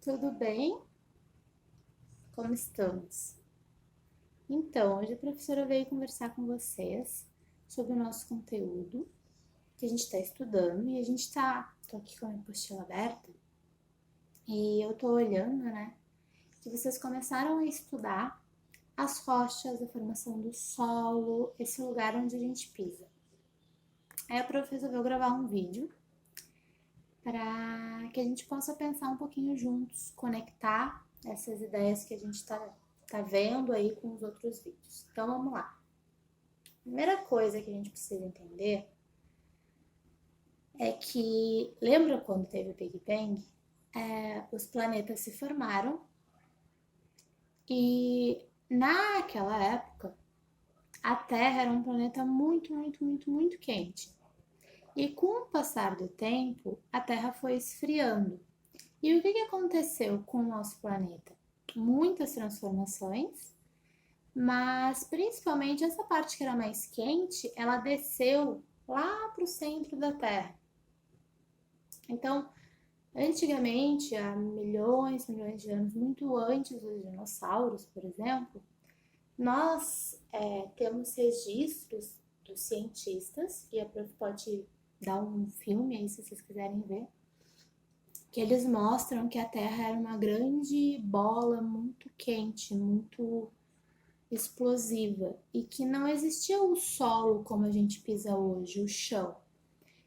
tudo bem? Como estamos? Então, hoje a professora veio conversar com vocês sobre o nosso conteúdo que a gente está estudando e tô aqui com a minha apostila aberta e eu tô olhando, né, que vocês começaram a estudar as rochas, a formação do solo, esse lugar onde a gente pisa. Aí a professora resolveu gravar um vídeo para que a gente possa pensar um pouquinho juntos, conectar essas ideias que a gente tá vendo aí com os outros vídeos. Então vamos lá. Primeira coisa que a gente precisa entender é que, lembra quando teve o Big Bang? Os planetas se formaram e naquela época a Terra era um planeta muito quente. E com o passar do tempo, a Terra foi esfriando. E o que aconteceu com o nosso planeta? Muitas transformações, mas principalmente essa parte que era mais quente, ela desceu lá para o centro da Terra. Então, antigamente, há milhões de anos, muito antes dos dinossauros, por exemplo, nós temos registros dos cientistas, e a prof pode dar um filme aí se vocês quiserem ver, que eles mostram que a Terra era uma grande bola muito quente, muito explosiva, e que não existia o solo como a gente pisa hoje, o chão.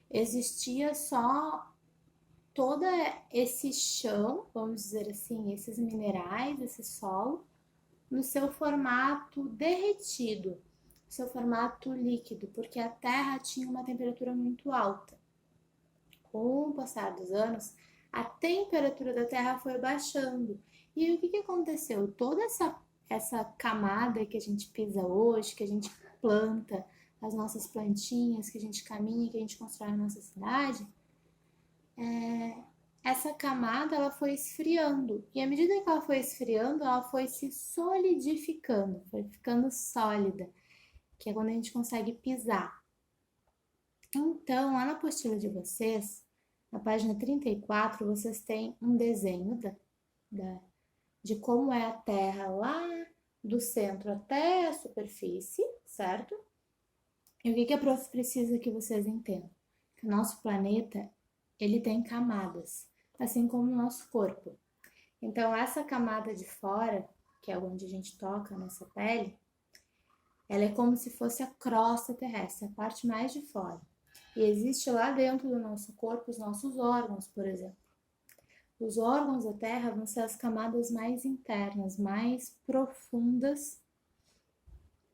Existia só todo esse chão, vamos dizer assim, esses minerais, esse solo, no seu formato derretido, seu formato líquido, porque a Terra tinha uma temperatura muito alta. Com o passar dos anos, a temperatura da Terra foi baixando. E o que aconteceu? Toda essa camada que a gente pisa hoje, que a gente planta, as nossas plantinhas, que a gente caminha, que a gente constrói a nossa cidade, essa camada ela foi esfriando. E à medida que ela foi esfriando, ela foi se solidificando, foi ficando sólida, que é quando a gente consegue pisar. Então, lá na apostila de vocês, na página 34, vocês têm um desenho de como é a Terra lá do centro até a superfície, certo? E o que a prof precisa que vocês entendam? Que o nosso planeta, ele tem camadas, assim como o nosso corpo. Então, essa camada de fora, que é onde a gente toca a nossa pele, ela é como se fosse a crosta terrestre, a parte mais de fora. E existe lá dentro do nosso corpo os nossos órgãos, por exemplo. Os órgãos da Terra vão ser as camadas mais internas, mais profundas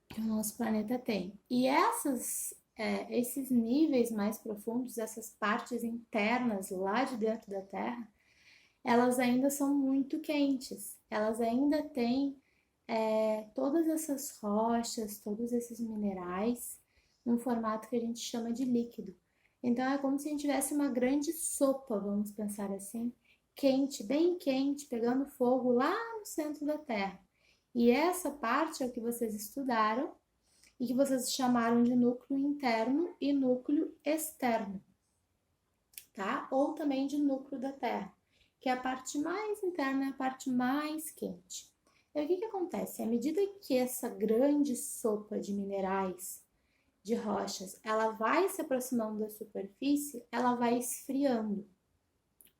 que o nosso planeta tem. E esses níveis mais profundos, essas partes internas lá de dentro da Terra, elas ainda são muito quentes. Elas ainda têm todas essas rochas, todos esses minerais, num formato que a gente chama de líquido. Então é como se a gente tivesse uma grande sopa, vamos pensar assim, quente, bem quente, pegando fogo lá no centro da Terra. E essa parte é o que vocês estudaram e que vocês chamaram de núcleo interno e núcleo externo, tá? Ou também de núcleo da Terra, que é a parte mais interna, a parte mais quente. E o que acontece? À medida que essa grande sopa de minerais, de rochas, ela vai se aproximando da superfície, ela vai esfriando,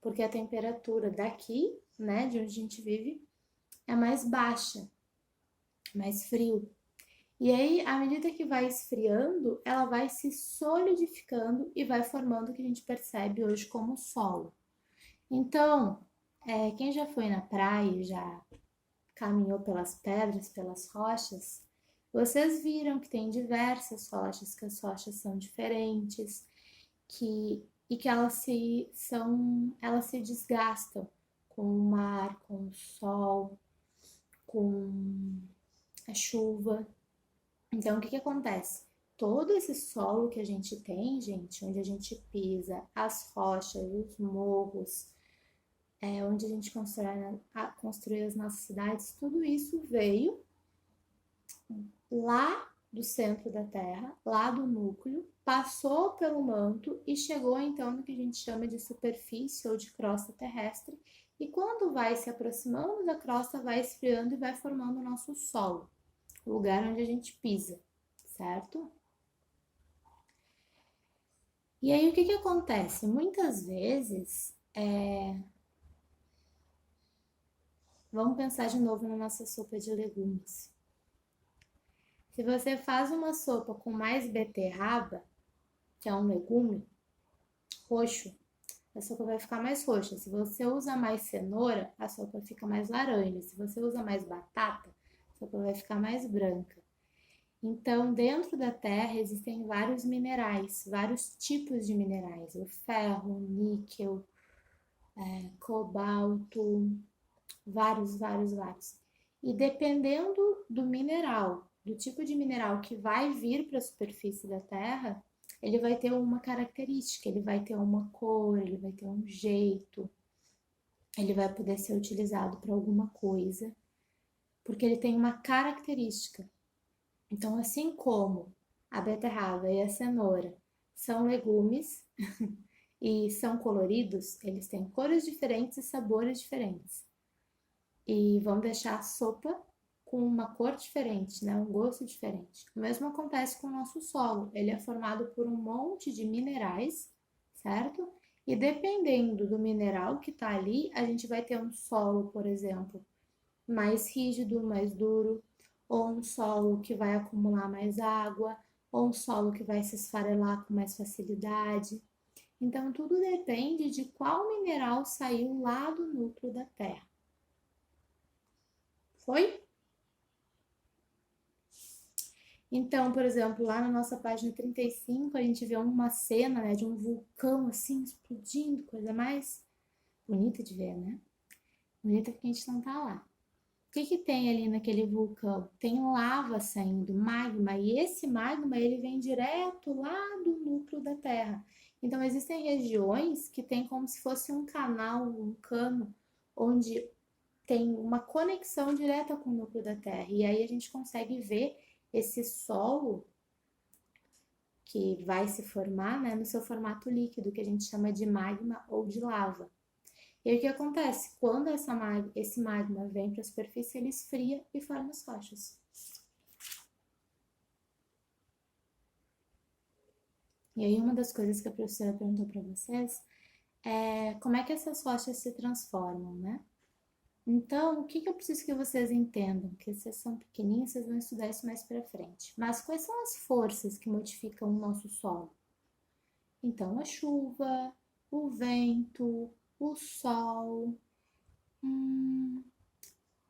porque a temperatura daqui, né, de onde a gente vive, é mais baixa, mais frio. E aí, à medida que vai esfriando, ela vai se solidificando e vai formando o que a gente percebe hoje como solo. Então, quem já foi na praia e já caminhou pelas pedras, pelas rochas, vocês viram que tem diversas rochas, que as rochas são diferentes, e que elas se desgastam com o mar, com o sol, com a chuva. Então, o que acontece? Todo esse solo que a gente tem, gente, onde a gente pisa, as rochas, os morros, onde a gente constrói as nossas cidades, tudo isso veio lá do centro da Terra, lá do núcleo, passou pelo manto e chegou então no que a gente chama de superfície ou de crosta terrestre, E quando vai se aproximando da crosta, vai esfriando e vai formando o nosso solo, o lugar onde a gente pisa, certo? E aí o que acontece? Muitas vezes, vamos pensar de novo na nossa sopa de legumes. Se você faz uma sopa com mais beterraba, que é um legume roxo, a sopa vai ficar mais roxa. Se você usa mais cenoura, a sopa fica mais laranja. Se você usa mais batata, a sopa vai ficar mais branca. Então, dentro da terra existem vários minerais, vários tipos de minerais: o ferro, o níquel, cobalto, vários. E dependendo do mineral, do tipo de mineral que vai vir para a superfície da terra, ele vai ter uma característica, ele vai ter uma cor, ele vai ter um jeito, ele vai poder ser utilizado para alguma coisa, porque ele tem uma característica. Então, assim como a beterraba e a cenoura são legumes e são coloridos, eles têm cores diferentes e sabores diferentes. E vão deixar a sopa com uma cor diferente, né? Um gosto diferente. O mesmo acontece com o nosso solo. Ele é formado por um monte de minerais, certo? E dependendo do mineral que está ali, a gente vai ter um solo, por exemplo, mais rígido, mais duro, ou um solo que vai acumular mais água, ou um solo que vai se esfarelar com mais facilidade. Então, tudo depende de qual mineral saiu lá do núcleo da Terra. Foi? Então, por exemplo, lá na nossa página 35, a gente vê uma cena, né, de um vulcão assim explodindo, coisa mais bonita de ver, né? Bonita porque a gente não tá lá. O que tem ali naquele vulcão? Tem lava saindo, magma, e esse magma ele vem direto lá do núcleo da Terra. Então existem regiões que tem como se fosse um canal, um cano, onde tem uma conexão direta com o núcleo da Terra. E aí a gente consegue ver esse solo que vai se formar, né, no seu formato líquido, que a gente chama de magma ou de lava. E aí o que acontece? Quando esse magma vem para a superfície, ele esfria e forma as rochas. E aí uma das coisas que a professora perguntou para vocês é como é que essas rochas se transformam, né? Então, o que eu preciso que vocês entendam? Que vocês são pequenininhos, vocês vão estudar isso mais para frente. Mas quais são as forças que modificam o nosso solo? Então, a chuva, o vento, o sol,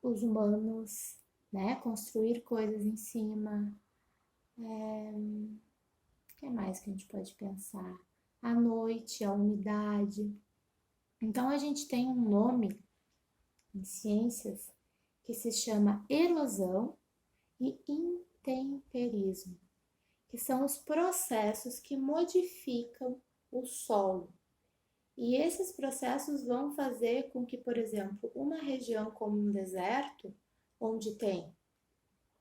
os humanos, né? Construir coisas em cima. O que mais que a gente pode pensar? A noite, a umidade. Então, a gente tem um nome em ciências que se chama erosão e intemperismo, que são os processos que modificam o solo. E esses processos vão fazer com que, por exemplo, uma região como um deserto, onde tem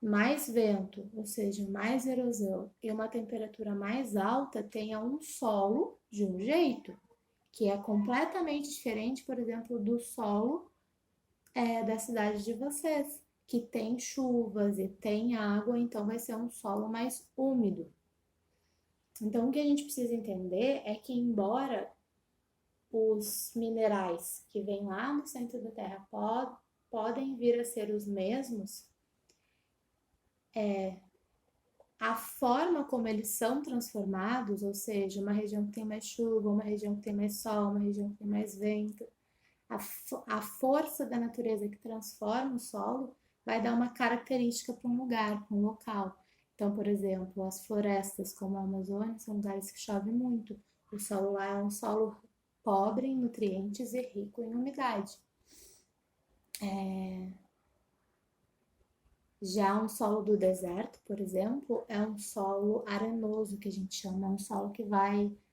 mais vento, ou seja, mais erosão e uma temperatura mais alta, tenha um solo de um jeito, que é completamente diferente, por exemplo, do solo da cidade de vocês, que tem chuvas e tem água, então vai ser um solo mais úmido. Então, o que a gente precisa entender é que, embora os minerais que vêm lá no centro da Terra podem vir a ser os mesmos, a forma como eles são transformados, ou seja, uma região que tem mais chuva, uma região que tem mais sol, uma região que tem mais vento, a força da natureza que transforma o solo vai dar uma característica para um lugar, para um local. Então, por exemplo, as florestas como a Amazônia são lugares que chove muito. O solo lá é um solo pobre em nutrientes e rico em umidade. Já um solo do deserto, por exemplo, é um solo arenoso, que a gente chama, é um solo que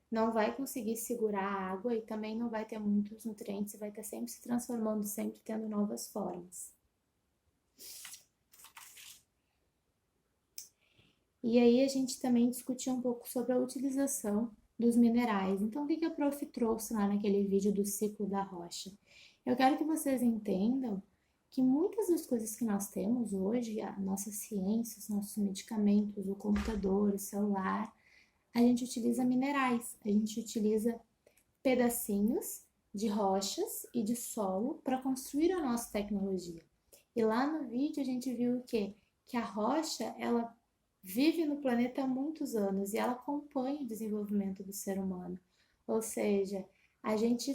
não vai conseguir segurar a água e também não vai ter muitos nutrientes e vai estar sempre se transformando, sempre tendo novas formas. E aí a gente também discutiu um pouco sobre a utilização dos minerais. Então, o que a prof trouxe lá naquele vídeo do ciclo da rocha? Eu quero que vocês entendam que muitas das coisas que nós temos hoje, a nossa ciência, os nossos medicamentos, o computador, o celular, a gente utiliza minerais, a gente utiliza pedacinhos de rochas e de solo para construir a nossa tecnologia. E lá no vídeo a gente viu o quê? Que a rocha, ela vive no planeta há muitos anos e ela acompanha o desenvolvimento do ser humano. Ou seja, a gente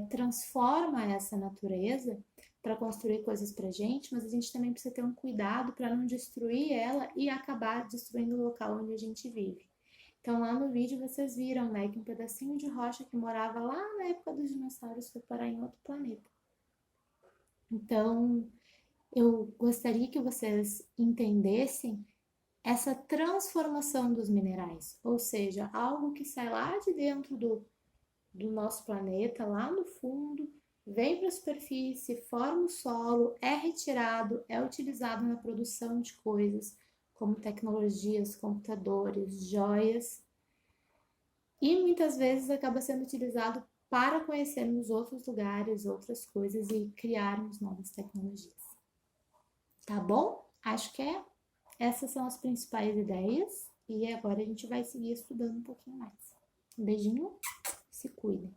transforma essa natureza para construir coisas para a gente, mas a gente também precisa ter um cuidado para não destruir ela e acabar destruindo o local onde a gente vive. Então lá no vídeo vocês viram, né, que um pedacinho de rocha que morava lá na época dos dinossauros foi parar em outro planeta. Então eu gostaria que vocês entendessem essa transformação dos minerais, ou seja, algo que sai lá de dentro do nosso planeta, lá no fundo, vem para a superfície, forma o solo, é retirado, é utilizado na produção de coisas como tecnologias, computadores, joias, e muitas vezes acaba sendo utilizado para conhecermos outros lugares, outras coisas e criarmos novas tecnologias. Tá bom? Acho que essas são as principais ideias e agora a gente vai seguir estudando um pouquinho mais. Um beijinho, se cuidem.